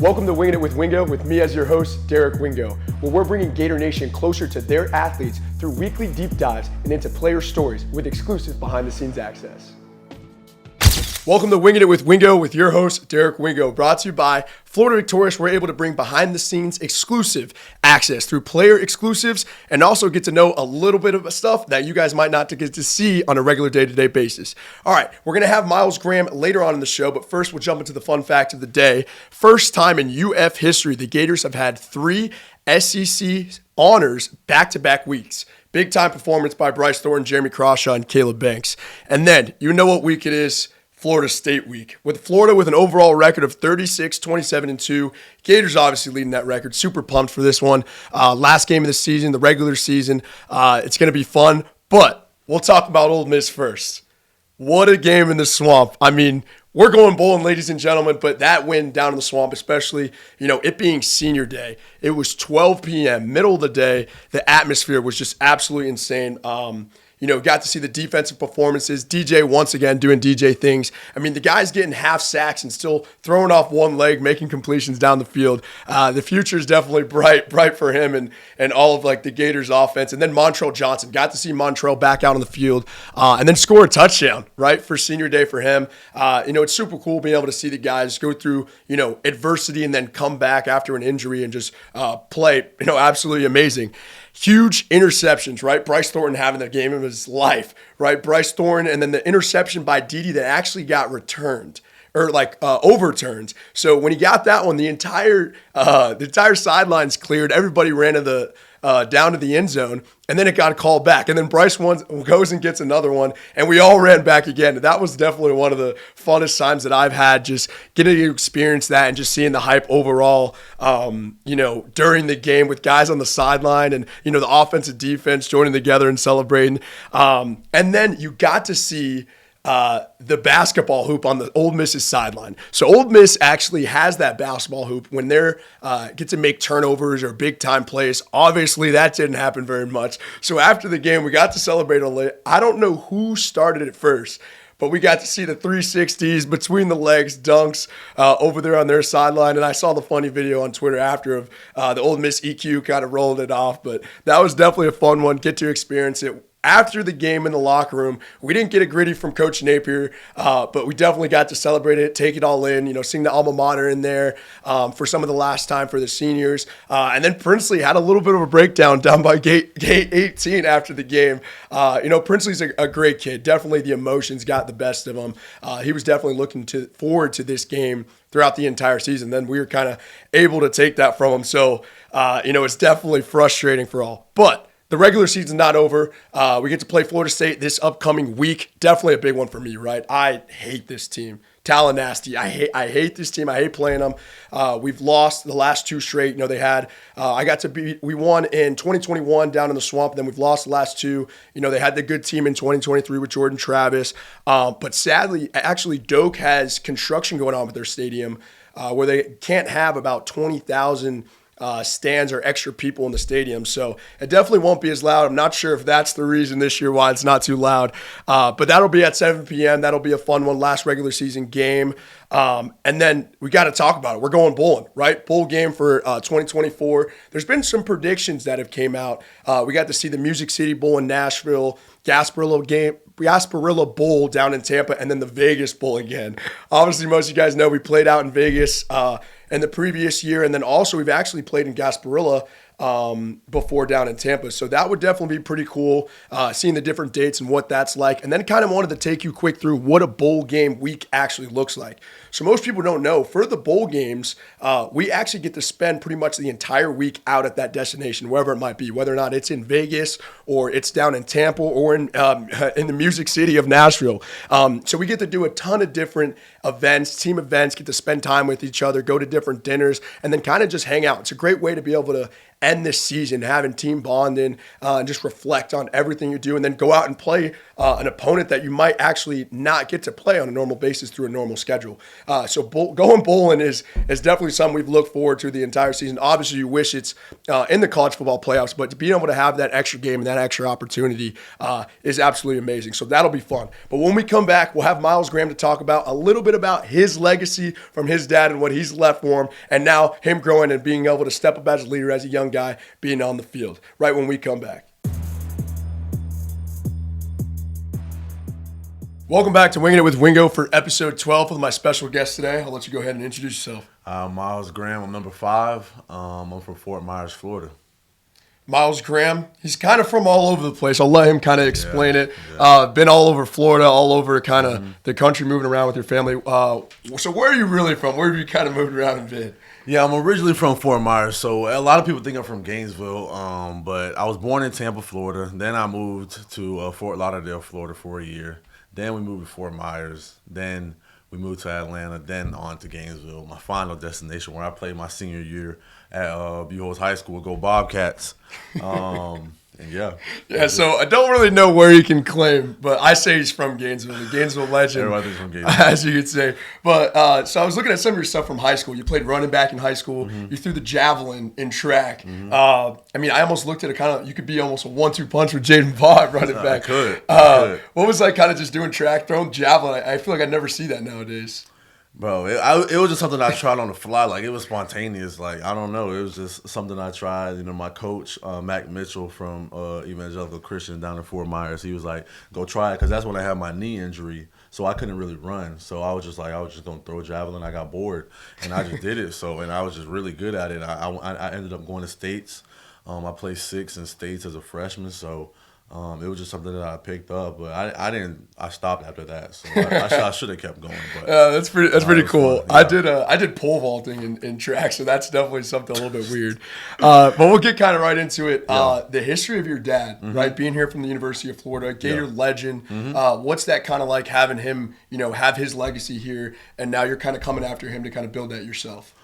Welcome to Wingin' It with Wingo with me as your host, Derek Wingo, where we're bringing Gator Nation closer to their athletes through weekly deep dives and into player stories with exclusive behind-the-scenes access. Welcome to Wingin' It with Wingo with your host, Derek Wingo, brought to you by Florida Victorious. We're able to bring behind-the-scenes exclusive access through player exclusives and also get to know a little bit of stuff that you guys might not get to see on a regular day-to-day basis. All right, we're going to have Myles Graham later on in the show, but first we'll jump into the fun fact of the day. First time in UF history, the Gators have had 3 SEC honors back-to-back weeks. Big-time performance by Bryce Thornton, Jeremy Crawshaw, and Caleb Banks. And then, you know what week it is. Florida State week. With Florida with an overall record of 36, 27, and 2. Gators obviously leading that record. Super pumped for this one. Last game of the season, the regular season. It's going to be fun, but we'll talk about Ole Miss first. What a game in the Swamp. I mean, we're going bowling, ladies and gentlemen, but that win down in the Swamp, especially, it being senior day, it was 12 p.m., middle of the day. The atmosphere was just absolutely insane. Got to see the defensive performances. DJ once again doing DJ things. I mean, the guy's getting half sacks and still throwing off one leg, making completions down the field. The future is definitely bright for him and all of the Gators offense. And then Montrell Johnson, got to see Montrell back out on the field and then score a touchdown, right, for senior day for him. It's super cool being able to see the guys go through, adversity and then come back after an injury and just play, absolutely amazing. Huge interceptions, right? Bryce Thornton having the game of his life, right? Bryce Thornton, and then the interception by Dede that actually got returned or overturned. So when he got that one, the entire sidelines cleared. Everybody ran to down to the end zone, and then it got called back. And then Bryce goes and gets another one, and we all ran back again. That was definitely one of the funnest times that I've had, just getting to experience that and just seeing the hype overall, during the game with guys on the sideline and, the offensive defense joining together and celebrating. And then you got to see the basketball hoop on the Ole Miss's sideline. So Ole Miss actually has that basketball hoop when they're get to make turnovers or big time plays. Obviously, that didn't happen very much. So after the game, we got to celebrate on it. I don't know who started it first, but we got to see the 360s between the legs dunks over there on their sideline. And I saw the funny video on Twitter after of the Ole Miss EQ kind of rolled it off. But that was definitely a fun one. Get to experience it. After the game in the locker room, we didn't get a gritty from Coach Napier, but we definitely got to celebrate it, take it all in, sing the alma mater in there for some of the last time for the seniors. And then Princely had a little bit of a breakdown down by gate 18 after the game. Princely's a great kid. Definitely the emotions got the best of him. He was definitely looking forward to this game throughout the entire season. Then we were kind of able to take that from him. So, it's definitely frustrating for all. But the regular season's not over. We get to play Florida State this upcoming week. Definitely a big one for me, right? I hate this team. Tallahassee. I hate this team. I hate playing them. We've lost the last 2 straight. We won in 2021 down in the Swamp. Then we've lost the last 2. They had the good team in 2023 with Jordan Travis. But sadly, actually, Doak has construction going on with their stadium where they can't have about 20,000 stands or extra people in the stadium. So it definitely won't be as loud. I'm not sure if that's the reason this year why it's not too loud. But that'll be at 7 p.m. That'll be a fun one. Last regular season game. And then we got to talk about it. We're going bowling, right? Bowl game for 2024. There's been some predictions that have came out. We got to see the Music City Bowl in Nashville, Gasparilla Bowl down in Tampa, and then the Vegas Bowl again. Obviously, most of you guys know we played out in Vegas in the previous year, and then also we've actually played in Gasparilla before down in Tampa. So that would definitely be pretty cool, seeing the different dates and what that's like. And then kind of wanted to take you quick through what a bowl game week actually looks like. So most people don't know, for the bowl games, we actually get to spend pretty much the entire week out at that destination, wherever it might be, whether or not it's in Vegas or it's down in Tampa or in the Music City of Nashville. So we get to do a ton of different events, team events, get to spend time with each other, go to different dinners, and then kind of just hang out. It's a great way to be able to end this season, having team bonding, and just reflect on everything you do, and then go out and play an opponent that you might actually not get to play on a normal basis through a normal schedule. So going bowling is definitely something we've looked forward to the entire season. Obviously, you wish it's in the college football playoffs, but being able to have that extra game and that extra opportunity is absolutely amazing. So that'll be fun. But when we come back, we'll have Myles Graham to talk about a little bit about his legacy from his dad and what he's left for him, and now him growing and being able to step up as a leader, as a young guy, being on the field, right when we come back. Welcome back to Winging It with Wingo for episode 12 with my special guest today. I'll let you go ahead and introduce yourself. Myles Graham, I'm number 5. I'm from Fort Myers, Florida. Myles Graham, he's kind of from all over the place. I'll let him kind of explain it. Yeah. Been all over Florida, all over kind of the country, moving around with your family. So where are you really from? Where have you kind of moved around and been? Yeah, I'm originally from Fort Myers, so a lot of people think I'm from Gainesville, but I was born in Tampa, Florida. Then I moved to Fort Lauderdale, Florida for a year. Then we moved to Fort Myers. Then we moved to Atlanta, then on to Gainesville, my final destination where I played my senior year at Buchholz High School, go Bobcats. And yeah, so I don't really know where you can claim, but I say he's from Gainesville, the Gainesville legend. Everybody's from Gainesville. As you could say. But so I was looking at some of your stuff from high school. You played running back in high school. You threw the javelin in track. I mean, I almost looked at it kind of, you could be almost a 1-2 punch with Jaden Vaught running back. I could. What was like kind of just doing track, throwing javelin? I feel like I never see that nowadays. Bro, it was just something I tried on the fly. Like, it was spontaneous. Like, I don't know. It was just something I tried. You know, my coach, Mac Mitchell from Evangelical Christian down in Fort Myers, he was like, go try it, because that's when I had my knee injury. So I couldn't really run. So I was just going to throw a javelin. I got bored, and I just did it. And I was just really good at it. I ended up going to states. I played 6 in states as a freshman, so it was just something that I picked up, but I stopped after that, so I should have kept going. But that's pretty cool. Fun, yeah. I did pole vaulting in track, so that's definitely something a little bit weird. But we'll get kind of right into it. The history of your dad, right? Being here from the University of Florida, Gator legend. What's that kind of like, having him, have his legacy here, and now you're kind of coming after him to kind of build that yourself?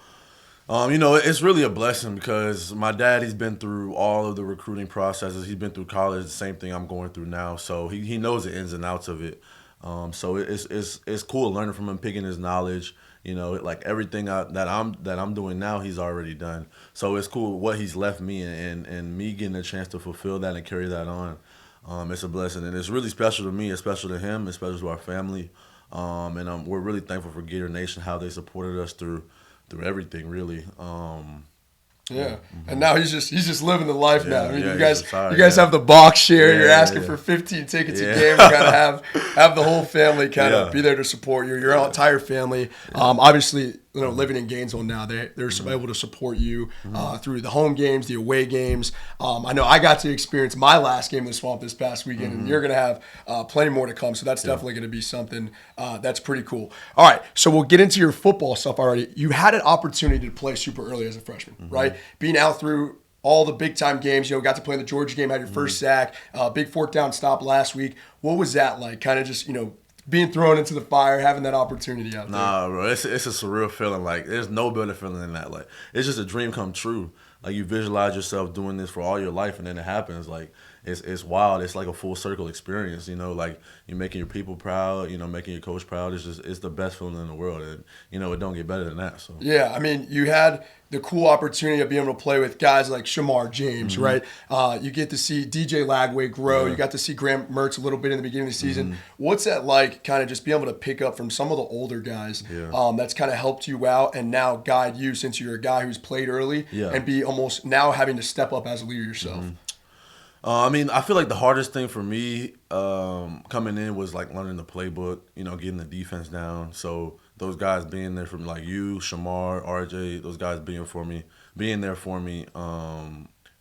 It's really a blessing, because my dad, he's been through all of the recruiting processes. He's been through college, the same thing I'm going through now. So he knows the ins and outs of it. So it's cool learning from him, picking his knowledge. Like everything that I'm doing now, he's already done. So it's cool what he's left me, and me getting a chance to fulfill that and carry that on. It's a blessing, and it's really special to me. It's special to him. It's special to our family. And we're really thankful for Gator Nation, how they supported us through everything, really. And now he's just living the life now. I mean, you guys retired, have the box share. You're asking for 15 tickets a game. You gotta have the whole family kind of be there to support you. Your entire family. Obviously, living in Gainesville now, they're able to support you through the home games, the away games. I know I got to experience my last game in the Swamp this past weekend, and you're going to have plenty more to come. So that's definitely going to be something that's pretty cool. All right, so we'll get into your football stuff already. You had an opportunity to play super early as a freshman, right? Being out through all the big-time games, got to play in the Georgia game, had your first sack, big fourth down stop last week. What was that like? Kind of just, being thrown into the fire, having that opportunity out there. Nah, bro, it's a surreal feeling. Like, there's no better feeling than that. Like, it's just a dream come true. Like, you visualize yourself doing this for all your life, and then it happens. Like, it's wild. It's like a full circle experience. Like, you're making your people proud. Making your coach proud. It's the best feeling in the world, and it don't get better than that. So yeah, I mean, you had the cool opportunity of being able to play with guys like Shamar James, right? You get to see DJ Lagway grow. You got to see Graham Mertz a little bit in the beginning of the season. What's that like, kind of just being able to pick up from some of the older guys that's kind of helped you out and now guide you, since you're a guy who's played early, and be almost now having to step up as a leader yourself? I mean, I feel like the hardest thing for me coming in was like learning the playbook, getting the defense down. So those guys being there from like you, Shamar, RJ, those guys being there for me,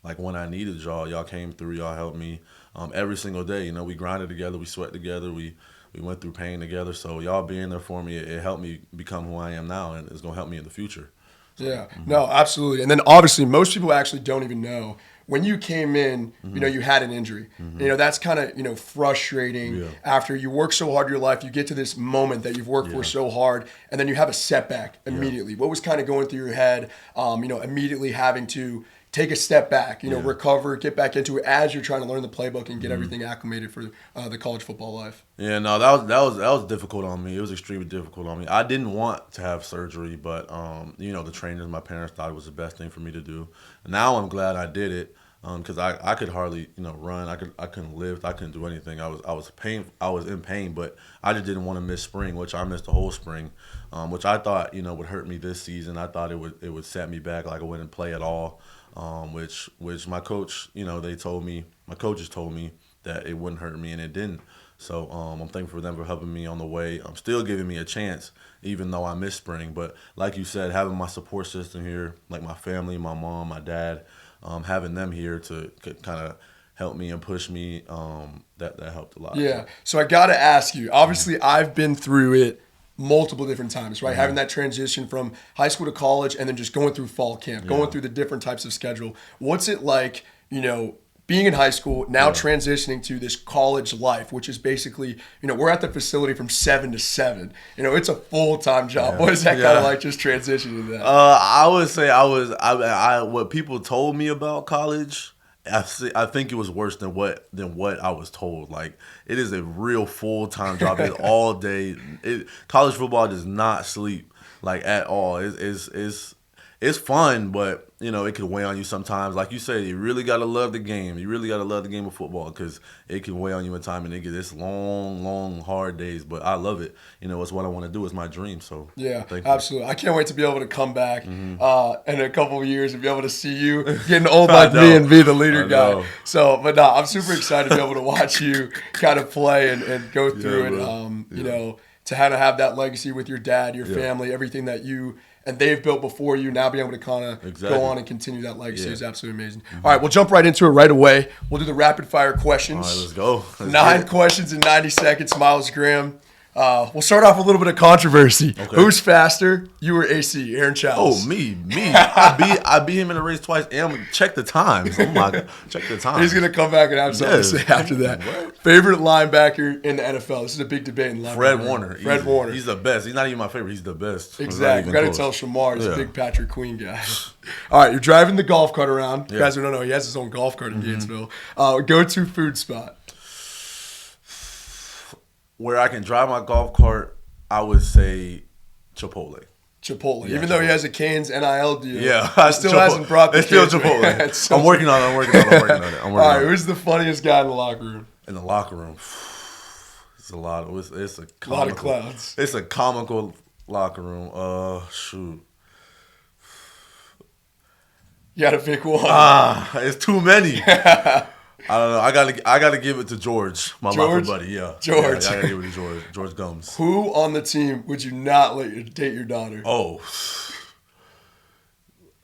like when I needed y'all came through, y'all helped me every single day. We grinded together, we sweat together, we went through pain together. So y'all being there for me, it helped me become who I am now, and it's gonna help me in the future. So, no, absolutely. And then obviously most people actually don't even know, when you came in, you had an injury. That's kind of, frustrating. After you work so hard your life, you get to this moment that you've worked for so hard, and then you have a setback immediately. What was kind of going through your head, immediately having to take a step back, recover, get back into it as you're trying to learn the playbook and get everything acclimated for the college football life? Yeah, no, that was difficult on me. It was extremely difficult on me. I didn't want to have surgery, but the trainers, my parents thought it was the best thing for me to do. Now I'm glad I did it because I could hardly run. I couldn't lift. I couldn't do anything. I was in pain, but I just didn't want to miss spring, which I missed the whole spring, which I thought would hurt me this season. I thought it would set me back, like I wouldn't play at all. Which my coach, my coaches told me that it wouldn't hurt me, and it didn't. So I'm thankful for them for helping me on the way. I'm still giving me a chance, even though I missed spring. But like you said, having my support system here, like my family, my mom, my dad, having them here to kind of help me and push me, that helped a lot. Yeah. So I got to ask you, obviously I've been through it multiple different times, right? Mm-hmm. Having that transition from high school to college and then just going through fall camp, going through the different types of schedule. What's it like, being in high school, now transitioning to this college life, which is basically, we're at the facility from 7 to 7. It's a full-time job. What is that kind of like, just transitioning to that? I would say what people told me about college, I think it was worse than what I was told. Like, it is a real full-time job. It's all day. College football does not sleep, like, at all. It's fun, but it could weigh on you sometimes. Like you said, you really gotta love the game. You really gotta love the game of football because it can weigh on you in time, and it gets this long, long, hard days. But I love it. It's what I want to do. It's my dream. So yeah, absolutely. I can't wait to be able to come back in a couple of years and be able to see you getting old like me and be the leader guy. So, but no, I'm super excited to be able to watch you kind of play and go through it. To kind of have that legacy with your dad, your family, everything that you and they've built before you, now being able to kind of go on and continue that legacy is absolutely amazing. All right, we'll jump right into it right away. We'll do the rapid fire questions. All right, let's go. 9 questions in 90 seconds. Myles Graham. We'll start off with a little bit of controversy. Okay. Who's faster? You or AC? Aaron Childs. Oh, me. I beat him in a race twice. And check the times. Oh my God, check the times. He's gonna come back and have something to say after that. What? Favorite linebacker in the NFL? This is a big debate in linebacker. Fred Warner. Fred Warner. He's the best. He's not even my favorite. He's the best. Exactly. Got to tell Shamar. He's a big Patrick Queen guy. All right, you're driving the golf cart around. You guys who don't know, he has his own golf cart in Gainesville. Go-to food spot. Where I can drive my golf cart, I would say Chipotle. Yeah, even though he has a Canes NIL deal, he still hasn't brought the It's still Chipotle. I'm working on it. All right, who's the funniest guy in the locker room? In the locker room, it's a lot. It's a lot of clowns. It's a comical locker room. Shoot. You got to pick one. It's too many. I don't know. I gotta give it to George, my locker buddy. Yeah, George. Yeah, I gotta give it to George. George Gums. Who on the team would you not let you date your daughter? Oh,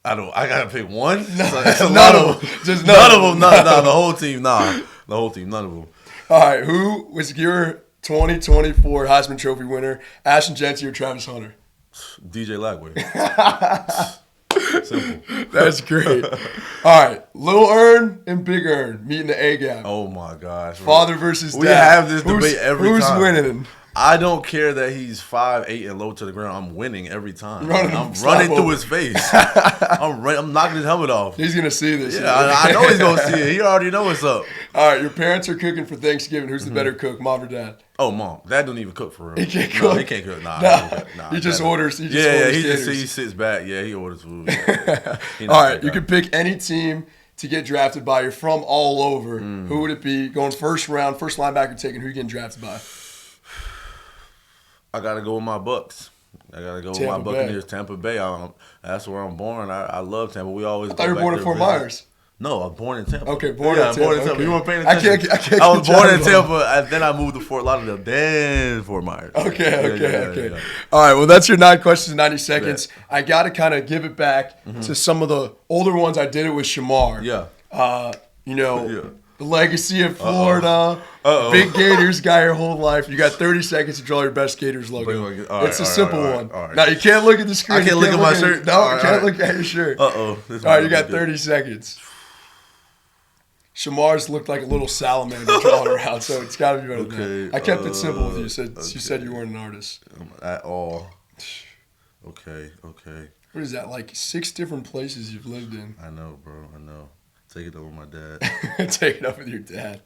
I gotta pick one. None of them. Just none of them. No, the whole team. Nah, the whole team. None of them. All right. Who was your 2024 Heisman Trophy winner? Ashton Jeanty or Travis Hunter? DJ Lagway. Simple. That's great. All right. Little Earn and Big Earn meeting the A gap. Oh, my gosh. Father versus dad. We have this debate every time. Who's winning? I don't care that he's 5'8" and low to the ground. I'm winning every time. I'm running through his face. I'm knocking his helmet off. He's going to see this. Yeah, I know he's going to see it. He already knows what's up. All right. Your parents are cooking for Thanksgiving. Who's the better cook, mom or dad? Oh, mom. Dad don't even cook for real. He can't cook? No, he can't cook. Nah. He just orders. He sits back. Yeah, he orders food. All right. You could pick any team to get drafted by. You're from all over. Who would it be? Going first round, first linebacker taken. Who are you getting drafted by? I got to go with my Bucks. I got to go with my Buccaneers, Tampa Bay. That's where I'm born. I love Tampa. We always. I thought you were born in Fort Myers. No, I was born in Tampa. Okay, born in Tampa. Okay. You weren't paying attention. I can't I was born in Tampa, and then I moved to Fort Lauderdale, then Fort Myers. Okay. All right, well, that's your 9 questions in 90 seconds. Yeah. I got to kind of give it back to some of the older ones. I did it with Shamar. Yeah. The legacy of Florida. Big Gators guy your whole life. You got 30 seconds to draw your best Gators logo. It's a simple one. All right. Now, you can't look at the screen. I can't look at my shirt? No, you can't look at your shirt. All right, you got 30 seconds. Shamar's looked like a little salamander drawing around, so it's got to be better than that. I kept it simple with you. You said you weren't an artist. At all. Okay. What is that, like 6 different places you've lived in? I know, bro. I know. Take it up with my dad. Take it up with your dad.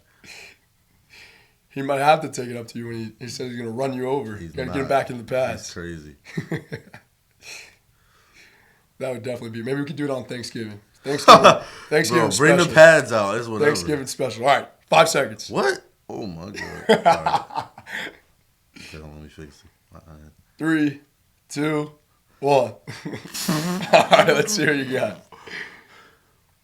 He might have to take it up to you when he says he's going to run you over. You got to get him back in the past. That's crazy. That would definitely be. Maybe we could do it on Thanksgiving. Thanksgiving Bro, bring special. the pads out. It's whatever. Thanksgiving special. All right, 5 seconds. What? Oh, my God. All right. Okay, let me fix it. 3, 2, 1. All right, let's see what you got.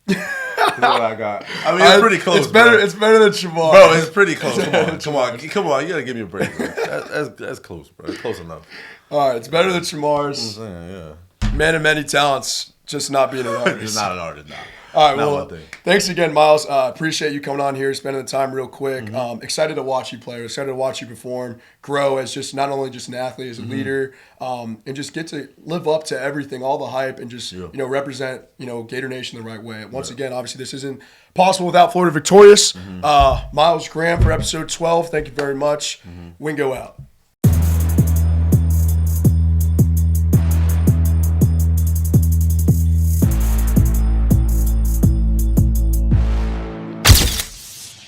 That's what I got. I mean, it's pretty close. It's better. Bro. It's better than Shamar. Bro, it's pretty close. Come on. You gotta give me a break, bro. That's close, bro. That's close enough. All right, it's better than Shamar's. I'm saying, yeah. Man of many talents, just not being an artist. Just not an artist, nah. All right, Not well, one thing. thanks again, Myles. Appreciate you coming on here, spending the time real quick. Mm-hmm. Excited to watch you play. Excited to watch you perform, grow as just not only just an athlete, as a leader, and just get to live up to everything, all the hype, and just represent Gator Nation the right way. Once again, obviously, this isn't possible without Florida Victorious. Myles Graham for episode 12. Thank you very much. Wingo out.